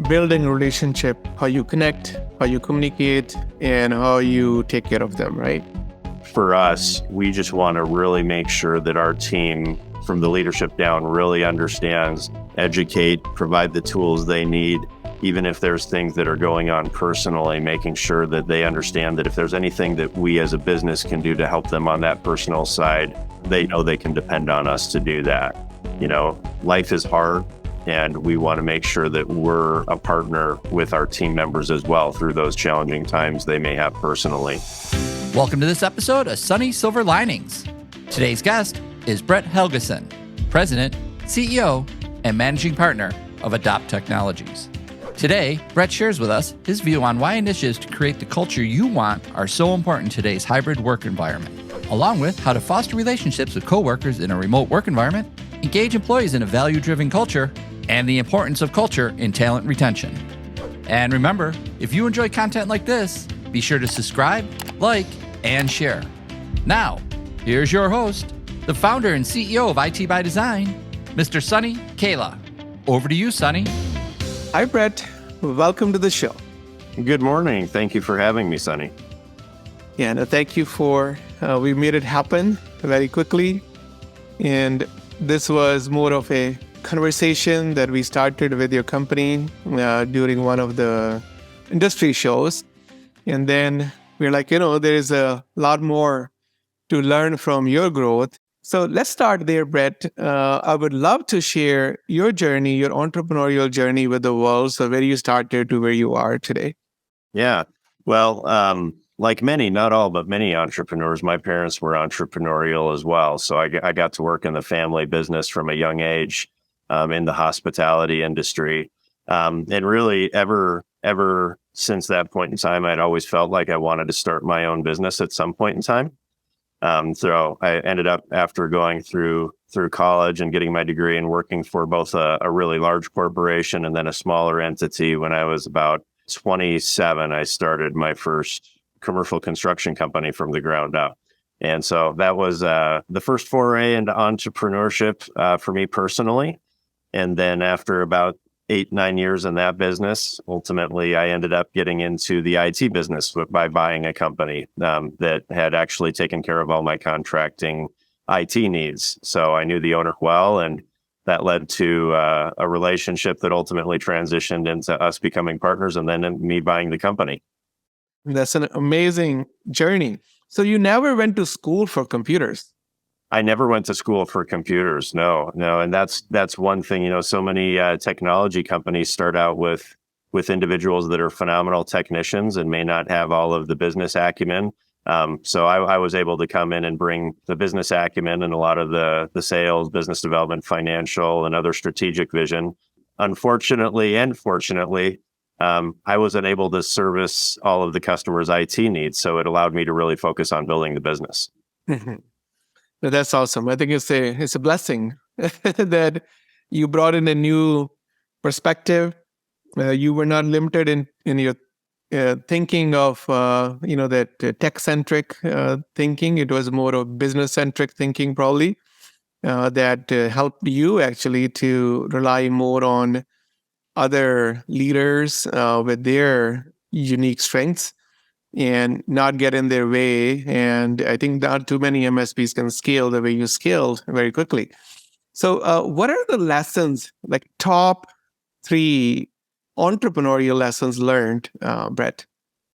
building a relationship, how you connect, how you communicate, and how you take care of them, right? For us, we just want to really make sure that our team from the leadership down really understands, educate, provide the tools they need, even if there's things that are going on personally, making sure that they understand that if there's anything that we as a business can do to help them on that personal side, they know they can depend on us to do that. You know, life is hard, and we want to make sure that we're a partner with our team members as well through those challenging times they may have personally. Welcome to this episode of Sunny Silver Linings. Today's guest is Brett Helgeson, President, CEO, and Managing Partner of Adopt Technologies. Today, Brett shares with us his view on why initiatives to create the culture you want are so important in today's hybrid work environment, along with how to foster relationships with coworkers in a remote work environment, engage employees in a value-driven culture, and the importance of culture in talent retention. And remember, if you enjoy content like this, be sure to subscribe, like, and share. Now, here's your host, the founder and CEO of IT by Design, Mr. Sunny Kaila. Over to you, Sunny. Hi, Brett. Welcome to the show. Good morning. Thank you for having me, Sunny. Yeah, no, thank you for, we made it happen very quickly. And this was more of a conversation that we started with your company during one of the industry shows. And then we're like, there is a lot more to learn from your growth. So let's start there, Brett. I would love to share your journey, your entrepreneurial journey with the world. So where you started to where you are today. Yeah. Well, like many, not all, but many entrepreneurs, my parents were entrepreneurial as well. So I got to work in the family business from a young age in the hospitality industry. And really ever since that point in time, I'd always felt like I wanted to start my own business at some point in time. So I ended up, after going through college and getting my degree and working for both a really large corporation and then a smaller entity. When I was about 27, I started my first commercial construction company from the ground up. And so that was the first foray into entrepreneurship for me personally. And then after about 8-9 years in that business, ultimately, I ended up getting into the IT business by buying a company that had actually taken care of all my contracting IT needs. So I knew the owner well, and that led to a relationship that ultimately transitioned into us becoming partners and then me buying the company. That's an amazing journey. So you never went to school for computers? I never went to school for computers. No. And that's one thing, so many technology companies start out with individuals that are phenomenal technicians and may not have all of the business acumen. So I was able to come in and bring the business acumen and a lot of the sales, business development, financial, and other strategic vision. Unfortunately and fortunately, I wasn't able to service all of the customers' IT needs. So it allowed me to really focus on building the business. That's awesome. I think it's a blessing that you brought in a new perspective. You were not limited in your thinking of that tech-centric thinking. It was more of business-centric thinking, probably, that helped you actually to rely more on other leaders with their unique strengths and not get in their way. And I think not too many MSPs can scale the way you scaled very quickly. So what are the lessons, like top 3 entrepreneurial lessons learned, Brett?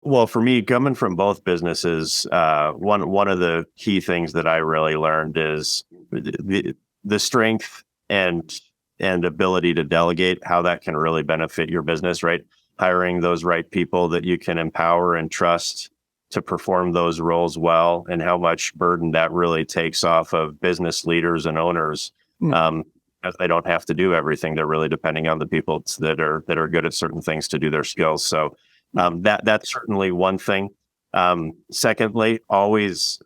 Well, for me, coming from both businesses, one of the key things that I really learned is the strength and ability to delegate, how that can really benefit your business, right? Hiring those right people that you can empower and trust to perform those roles well, and how much burden that really takes off of business leaders and owners. As they don't have to do everything. They're really depending on the people that are good at certain things to do their skills. So that's certainly one thing. Secondly, always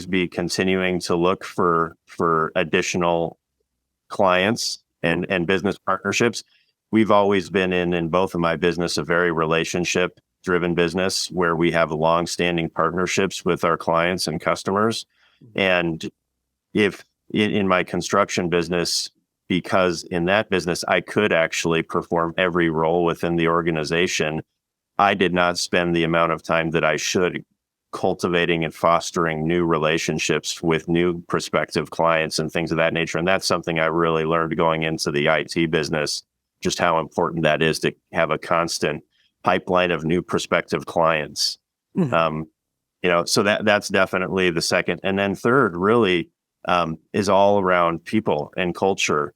be continuing to look for additional clients and business partnerships. We've always been in both of my business, a very relationship-driven business where we have long-standing partnerships with our clients and customers. And if in my construction business, because in that business, I could actually perform every role within the organization. I did not spend the amount of time that I should cultivating and fostering new relationships with new prospective clients and things of that nature. And that's something I really learned going into the IT business, just how important that is to have a constant pipeline of new prospective clients. Mhm. So that's definitely the second. And then third really is all around people and culture,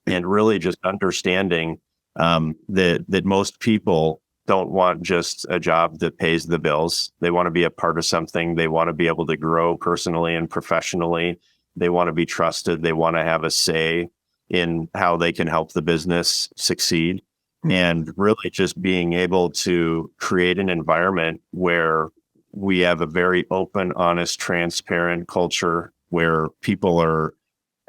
and really just understanding that most people don't want just a job that pays the bills. They want to be a part of something. They want to be able to grow personally and professionally. They want to be trusted. They want to have a say in how they can help the business succeed. Mhm. And really just being able to create an environment where we have a very open, honest, transparent culture where people are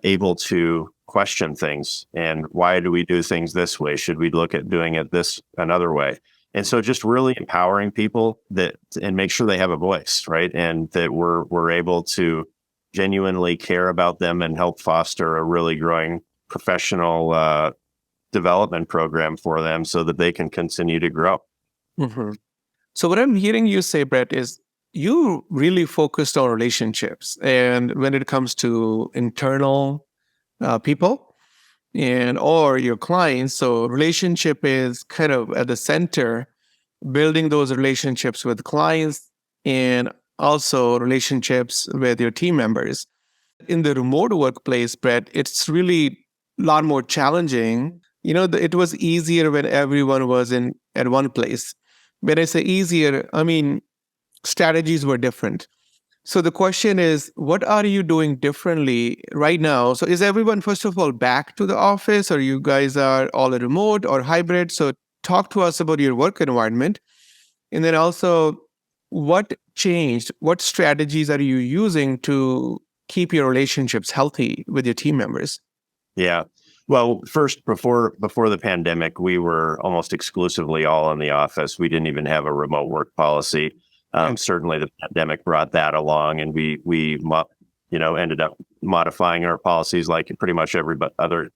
able to question things. And why do we do things this way? Should we look at doing it this another way? And so just really empowering people and make sure they have a voice, right? And that we're able to genuinely care about them and help foster a really growing professional development program for them so that they can continue to grow. Mhm. So what I'm hearing you say, Brett, is you really focused on relationships, and when it comes to internal people and or your clients, so relationship is kind of at the center, building those relationships with clients and also relationships with your team members. In the remote workplace, Brett, it's really a lot more challenging. It was easier when everyone was in at one place. When I say easier, I mean strategies were different. So the question is, what are you doing differently right now? So is everyone, first of all, back to the office, or you guys are all remote or hybrid? So talk to us about your work environment. And then also, what changed? What strategies are you using to keep your relationships healthy with your team members? Yeah. Well, first, before the pandemic, we were almost exclusively all in the office. We didn't even have a remote work policy. And Certainly, the pandemic brought that along, and ended up modifying our policies like pretty much every other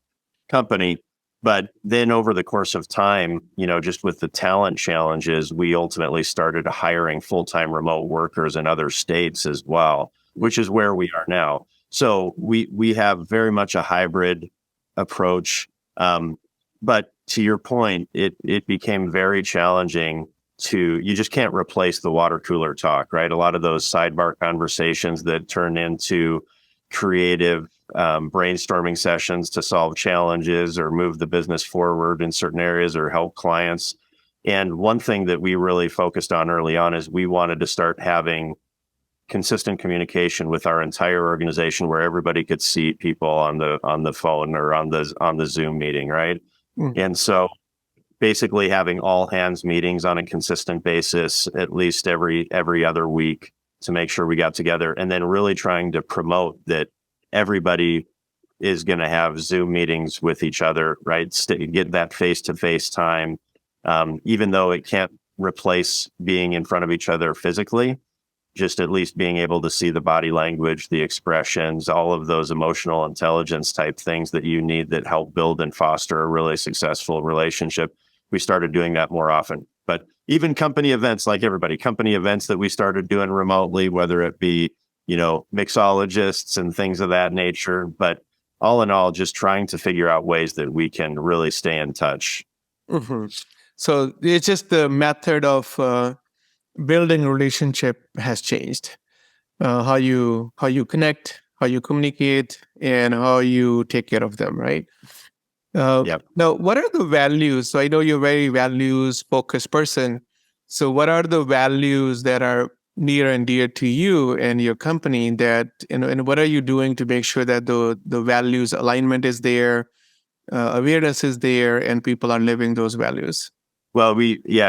company. But then over the course of time, just with the talent challenges, we ultimately started hiring full-time remote workers in other states as well, which is where we are now. So we have very much a hybrid approach. But to your point, it became very challenging you just can't replace the water cooler talk, right? A lot of those sidebar conversations that turn into creative brainstorming sessions to solve challenges or move the business forward in certain areas or help clients. And one thing that we really focused on early on is we wanted to start having consistent communication with our entire organization where everybody could see people on the phone or on the Zoom meeting, right? mm, And so basically having all hands meetings on a consistent basis, at least every other week, to make sure we got together, and then really trying to promote that everybody is going to have Zoom meetings with each other, right? Get that face-to-face time, even though it can't replace being in front of each other physically, just at least being able to see the body language, the expressions, all of those emotional intelligence type things that you need that help build and foster a really successful relationship. We started doing that more often. But even company events, like everybody, company events that we started doing remotely, whether it be, mixologists and things of that nature. But all in all, just trying to figure out ways that we can really stay in touch. mhm. So it's just the method of building a relationship has changed. How you connect, how you communicate, and how you take care of them, right? Yep. Now, what are the values? So I know you're a very values focused person. So what are the values that are near and dear to you and your company and what are you doing to make sure that the values alignment is there, awareness is there, and people are living those values? Well,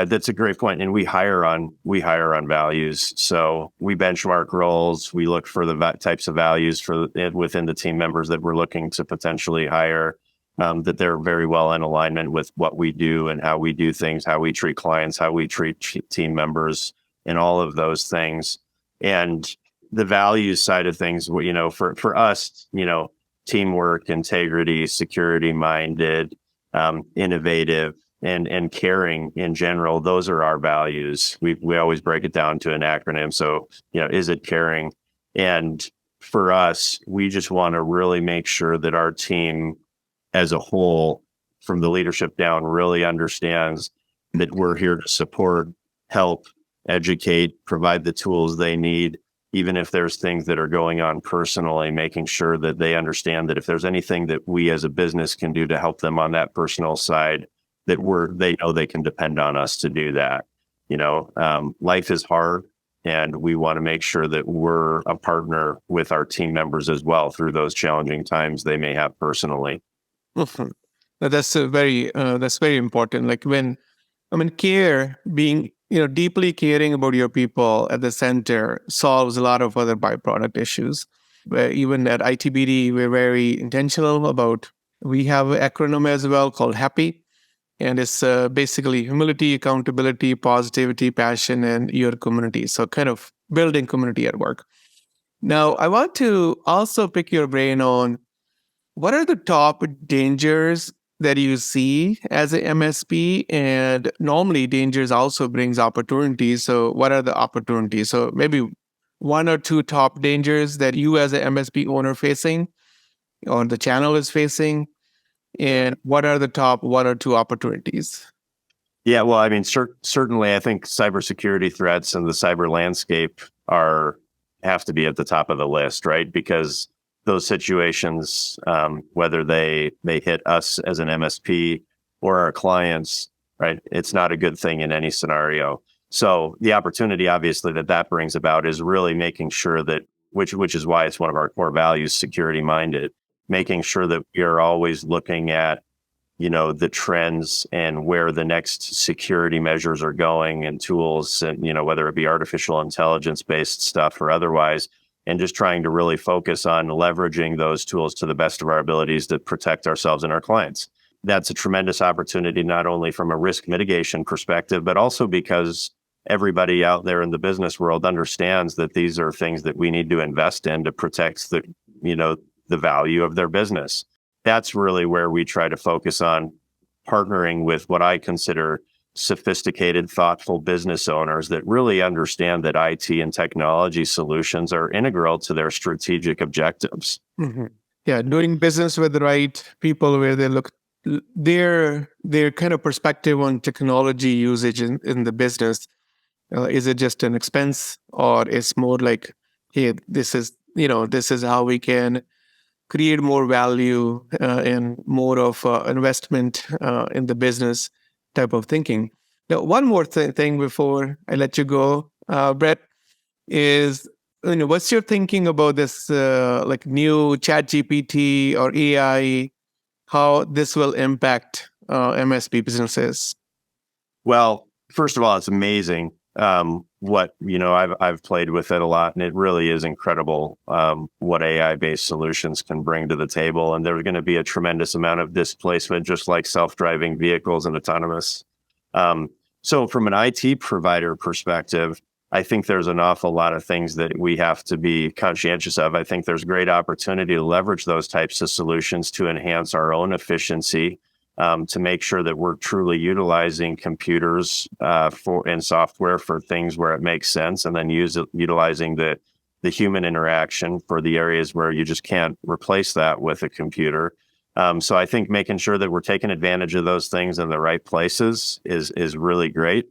that's a great point. And we hire on values. So we benchmark roles. We look for the types of values within the team members that we're looking to potentially hire, that they're very well in alignment with what we do and how we do things, how we treat clients, how we treat team members, and all of those things. And the values side of things, for us, teamwork, integrity, security minded, innovative, and caring in general. Those are our values. We always break it down to an acronym. So, is it caring? And for us, we just want to really make sure that our team as a whole, from the leadership down, really understands that we're here to support, help, educate, provide the tools they need, even if there's things that are going on personally, making sure that they understand that if there's anything that we as a business can do to help them on that personal side, that they know they can depend on us to do that. Life is hard, and we want to make sure that we're a partner with our team members as well through those challenging times they may have personally. Mhm. That's very important. Like care, being deeply caring about your people at the center solves a lot of other byproduct issues. Where even at ITBD, we're very intentional about. We have an acronym as well called HAPPY, and it's basically humility, accountability, positivity, passion, and your community. So kind of building community at work. Now, I want to also pick your brain on what are the top dangers that you see as a MSP? And normally dangers also brings opportunities. So what are the opportunities? So maybe one or two top dangers that you as a MSP owner facing or the channel is facing, and what are the top one or two opportunities? Yeah, well, I mean, certainly, I think cybersecurity threats and the cyber landscape have to be at the top of the list, right? Because those situations, whether they hit us as an MSP or our clients, right, it's not a good thing in any scenario. So the opportunity, obviously, that brings about is really making sure that, which is why it's one of our core values, security minded, making sure that we are always looking at the trends and where the next security measures are going and tools, and whether it be artificial intelligence based stuff or otherwise, and just trying to really focus on leveraging those tools to the best of our abilities to protect ourselves and our clients. That's a tremendous opportunity, not only from a risk mitigation perspective, but also because everybody out there in the business world understands that these are things that we need to invest in to protect the value of their business. That's really where we try to focus on partnering with what I consider sophisticated, thoughtful business owners that really understand that IT and technology solutions are integral to their strategic objectives. Mm-hmm. Yeah, doing business with the right people where they look their kind of perspective on technology usage in the business. Is it just an expense, or it's more like, hey, this is how we can create more value and more of investment in the business type of thinking. Now, one more thing before I let you go, Brett, is what's your thinking about this like new Chat GPT or AI, how this will impact MSP businesses? Well, first of all, it's amazing. I've played with it a lot, and it really is incredible what AI-based solutions can bring to the table. And there's going to be a tremendous amount of displacement, just like self-driving vehicles and autonomous. So from an IT provider perspective, I think there's an awful lot of things that we have to be conscientious of. I think there's great opportunity to leverage those types of solutions to enhance our own efficiency, to make sure that we're truly utilizing computers and software for things where it makes sense, and then utilizing the human interaction for the areas where you just can't replace that with a computer. So I think making sure that we're taking advantage of those things in the right places is really great.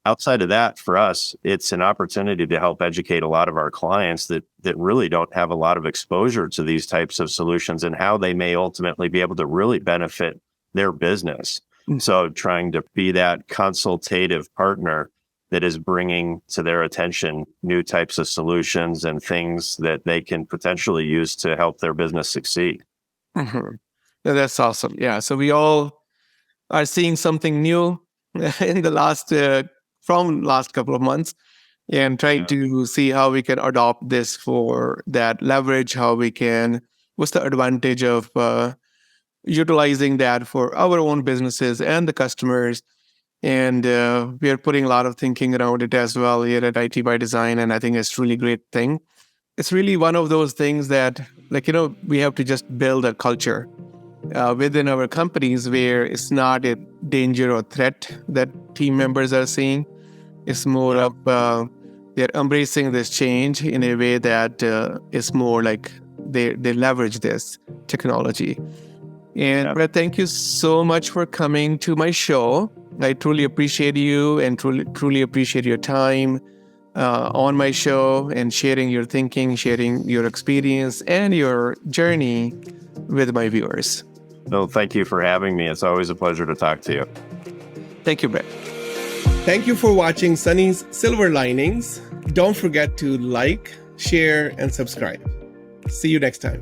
Outside of that, for us, it's an opportunity to help educate a lot of our clients that really don't have a lot of exposure to these types of solutions and how they may ultimately be able to really benefit their business. Mm-hmm. So trying to be that consultative partner that is bringing to their attention new types of solutions and things that they can potentially use to help their business succeed. Mm-hmm. That's awesome. Yeah. So we all are seeing something new in the last couple of months, and trying to see how we can adopt this for that leverage, what's the advantage of utilizing that for our own businesses and the customers. And we are putting a lot of thinking around it as well here at IT by Design, and I think it's a really great thing. it's really one of those things that, we have to just build a culture within our companies where it's not a danger or threat that team members are seeing. It's more of they're embracing this change in a way that is more like they leverage this technology. And Brett, thank you so much for coming to my show. I truly appreciate you and truly appreciate your time on my show and sharing your thinking, sharing your experience and your journey with my viewers. No, thank you for having me. It's always a pleasure to talk to you. Thank you, Brett. Thank you for watching Sunny's Silver Linings. Don't forget to like, share, and subscribe. See you next time.